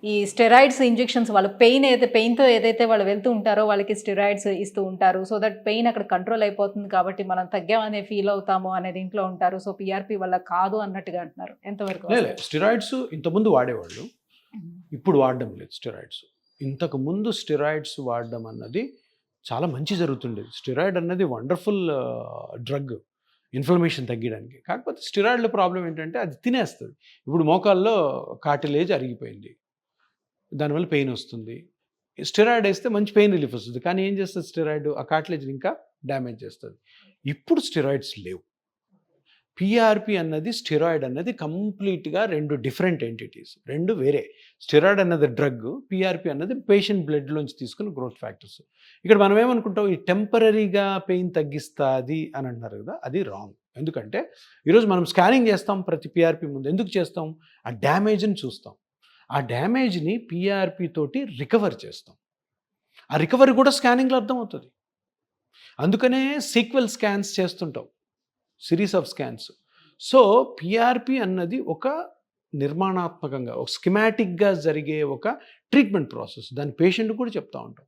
ఈ steroids injections వాళ్ళు పెయిన్‌తో ఏదైతే వాళ్ళు వెళ్తూ ఉంటారో వాళ్ళకి స్టెరాయిడ్స్ ఇస్తూ ఉంటారు. సో దట్ పెయిన్ అక్కడ కంట్రోల్ అయిపోతుంది కాబట్టి మనం తగ్గామనే ఫీల్ అవుతాము అనే దీంట్లో ఉంటారు. సో పీఆర్‌పీ వల్ల కాదు అన్నట్టుగా అంటున్నారు. ఎంతవరకు లేదు, స్టెరాయిడ్స్ ఇంతకుముందు వాడేవాళ్ళు, ఇప్పుడు వాడడం లేదు స్టెరాయిడ్స్. ఇంతకుముందు స్టెరాయిడ్స్ వాడడం అన్నది చాలా మంచి జరుగుతుండేది. స్టెరాయిడ్ అన్నది వండర్ఫుల్ డ్రగ్ ఇన్ఫ్లమేషన్ తగ్గడానికి. కాకపోతే స్టెరాయిడ్ల ప్రాబ్లం ఏంటంటే అది తినేస్తుంది. ఇప్పుడు మోకాల్లో కార్టిలేజ్ అరిగిపోయింది, దానివల్ల పెయిన్ వస్తుంది. స్టెరాయిడ్ వేస్తే మంచి పెయిన్ రిలీఫ్ వస్తుంది, కానీ ఏం చేస్తుంది స్టెరాయిడ్? ఆ కార్టిలేజ్ని ఇంకా డ్యామేజ్ చేస్తుంది. ఇప్పుడు స్టెరాయిడ్స్ లేవు. పిఆర్పి అన్నది, స్టెరాయిడ్ అన్నది కంప్లీట్గా రెండు డిఫరెంట్ ఎంటిటీస్, రెండు వేరే. స్టెరాయిడ్ అన్నది డ్రగ్, పిఆర్పి అన్నది పేషెంట్ బ్లడ్లోంచి తీసుకున్న గ్రోత్ ఫ్యాక్టర్స్. ఇక్కడ మనం ఏమనుకుంటాం, ఈ టెంపరీగా పెయిన్ తగ్గిస్తుంది అని అంటున్నారు కదా, అది రాంగ్. ఎందుకంటే ఈరోజు మనం స్కానింగ్ చేస్తాం ప్రతి పిఆర్పి ముందు. ఎందుకు చేస్తాం? ఆ డ్యామేజ్ని చూస్తాం. ఆ డ్యామేజ్ని పిఆర్పి తోటి రికవర్ చేస్తాం. ఆ రికవరీ కూడా స్కానింగ్లో అర్థమవుతుంది. అందుకనే సీక్వెల్ స్కాన్స్ చేస్తుంటాం, series of scans. So PRP అన్నది ఒక నిర్మాణాత్మకంగా, ఒక స్కిమాటిక్గా జరిగే ఒక ట్రీట్మెంట్ ప్రాసెస్. దాని పేషెంట్ కూడా చెప్తా ఉంటాం.